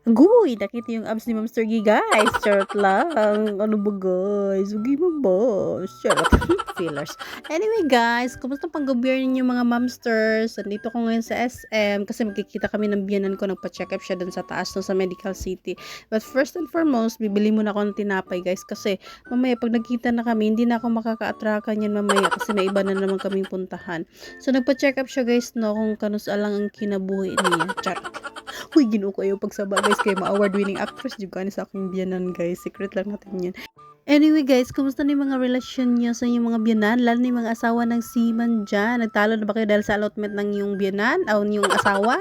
Guy, nakita yung abs ni Mamster G, guys. Charot lang. Ano ba, guys? Huwag mo ba? Charot. Fillers. Anyway, guys, kumusta pang gobyerno ninyo mga Mamsters? Nandito ko ngayon sa SM kasi magkikita kami ng biyanan ko. Nagpa-check up siya dun sa taas, no, sa Medical City. But first and foremost, bibili muna ako ng tinapay, guys. Kasi mamaya, pag nagkita na kami, hindi na ako makaka-atrakan yan mamaya kasi may iba na naman kaming puntahan. So, nagpa-check up siya, guys, no, kung kanusa lang ang kinabuhi niya. Charot. Uy, ginoo kayo pagsaba, guys, kay ma-award winning actress juga ni sa aking biyanan, guys. Secret lang natin yan. Anyway, guys, kumusta na yung mga relasyon niyo sa inyong mga biyanan? Lalo na yung mga asawa ng seaman dyan. Nagtalo na ba kayo dahil sa allotment ng yung biyanan? O yung asawa?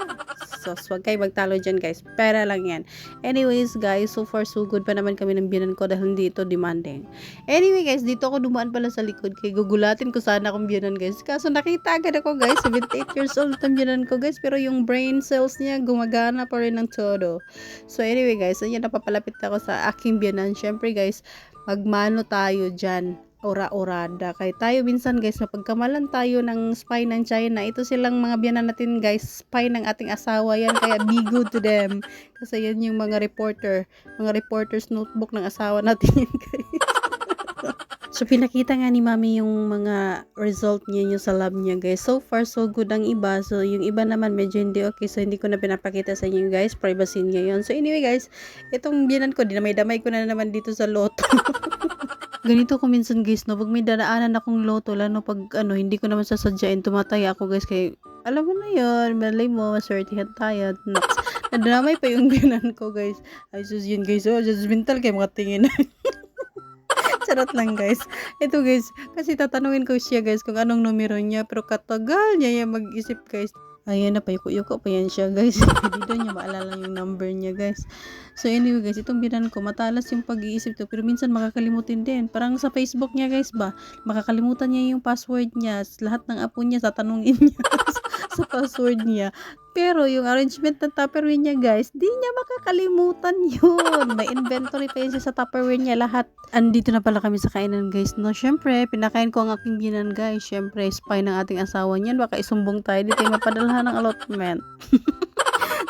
So, wag kayo magtalo dyan, guys. Pera lang yan. Anyways, guys, so far so good pa naman kami ng biyanan ko dahil hindi ito demanding. Anyway, guys, dito ako dumaan pala sa likod. Kaya gugulatin ko sana akong biyanan, guys. Kaso nakita agad ako, guys. 78 years old ang biyanan ko, guys. Pero yung brain cells niya gumagana pa rin ng todo. So, anyway, guys, ayan, napapalapit ako sa aking biyanan. Syempre, guys, magmano tayo dyan, ora-orada. Kaya tayo minsan, guys, mapagkamalan tayo ng spy ng China. Ito silang mga biyanan natin, guys, spy ng ating asawa yan. Kaya be good to them. Kasi yan yung mga reporter's notebook ng asawa natin yan, guys. So, pinakita nga ni Mami yung mga result niya yung sa lab niya, guys. So far, so good ang iba. So, yung iba naman medyo hindi okay. So, hindi ko na pinapakita sa inyo, guys. Privacy niya yun. So, anyway, guys, itong biyanan ko, dinamay-damay ko na naman dito sa loto. Ganito ko minsan, guys, no? Pag may dadaanan akong loto, lalo pag, hindi ko naman sasadyain, tumataya ako, guys, kay alam mo na yun, malay mo, maswertihan tayo. Nadamay pa yung biyanan ko, guys. Ay, sus yun, guys. Oh, judgmental kayo mga tingin. Charot lang, guys. Ito, guys, kasi tatanungin ko siya, guys, kung anong numero niya, pero katagal niya yung mag-isip, guys. Ayan na, payuko-yuko pa yan siya, guys. Hindi doon niya maalala yung number niya, guys. So, anyway, guys, itong binan ko, matalas yung pag-iisip to, pero minsan makakalimutin din. Parang sa Facebook niya, guys, ba, makakalimutan niya yung password niya, lahat ng apo niya, tatanungin niya sa password niya. Pero yung arrangement ng Tupperware niya, guys, di niya makakalimutan yun. May inventory pa yun siya sa Tupperware niya lahat. Andito na pala kami sa kainan, guys. No, syempre, pinakain ko ang aking biyanan, guys. Syempre, spy ng ating asawa niyan. Baka isumbong tayo. Di tayo mapadalhan ng allotment.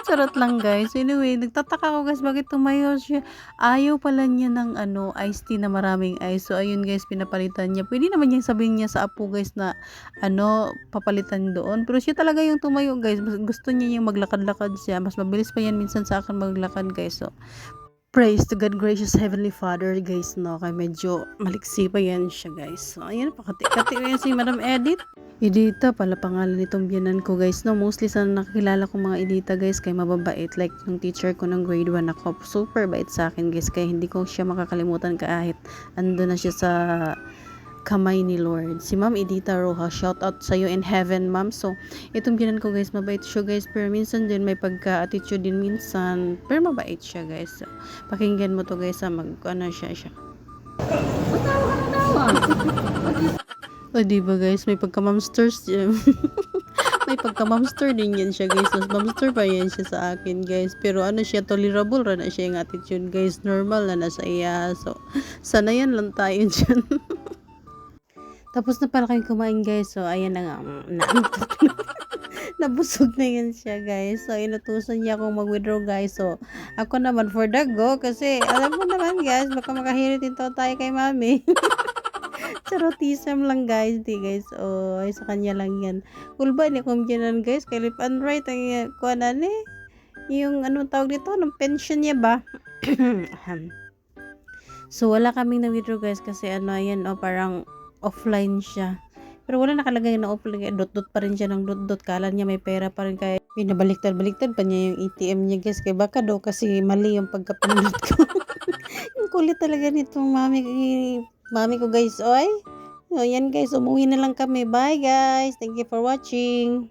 Charot lang, guys. Anyway, nagtataka ko, guys, bakit tumayo siya. Ayaw pala niya ng iced tea na maraming ice. So, ayun, guys, pinapalitan niya. Pwede naman niyang sabihin niya sa apo, guys, na papalitan doon. Pero siya talaga yung tumayo, guys. Mas gusto niya yung maglakad-lakad siya. Mas mabilis pa yan minsan sa akin maglakad, guys. So, praise to God, gracious Heavenly Father, guys, no? Kaya medyo maliksi pa yan siya, guys. So, ayan, pakati-kati ko yan si Madam Edith. Edita pala pangalan nitong biyanan ko, guys, no? Mostly sa nakakilala kong mga Edita, guys, kay mababait. Like, yung teacher ko ng grade 1 ako, super bait sa akin, guys. Kaya hindi ko siya makakalimutan kahit ando na siya sa kamay ni Lord. Si Ma'am Edita Roja, shout out sa iyo in heaven, Ma'am. So, itong biyanan ko, guys, mabait siya, guys, pero minsan din may pagka-attitude din minsan, pero mabait siya, guys. So, pakinggan mo to, guys, siya. O, diba, guys, may pagka-mamsters may pagka-mamster din yan siya, guys. Mas mamster pa yan siya sa akin, guys. Pero siya, tolerable na siya yung attitude, guys. Normal na sa iya. So, sana yan lang tayo dyan. Tapos na pala kayong kumain, guys. So, ayan na nga. Nabusog na yan siya, guys. So, inutusan niya akong mag-withdraw, guys. So, ako naman for the go. Kasi, alam mo naman, guys, baka makahirit ito tayo kay mami. Charotism lang, guys. Di, guys. Oh, ay, sa kanya lang yan. Cool ba? Ni kung yan, guys. Kay lip and right. Ang kuha na ni. Yung, tawag dito? Ng pension niya ba? So, wala kaming na-withdraw, guys. Kasi, ayan, parang offline siya. Pero wala nakalagay na offline. Dot-dot pa rin siya ng dot-dot. Kala niya may pera pa rin. Kaya, pinabaliktad-baliktad pa niya yung ATM niya, guys. Kaya baka daw kasi mali yung pagkapindot ko. Yung kulit talaga nitong mami ko, guys. Oy. So, yan, guys. Umuwi na lang kami. Bye, guys. Thank you for watching.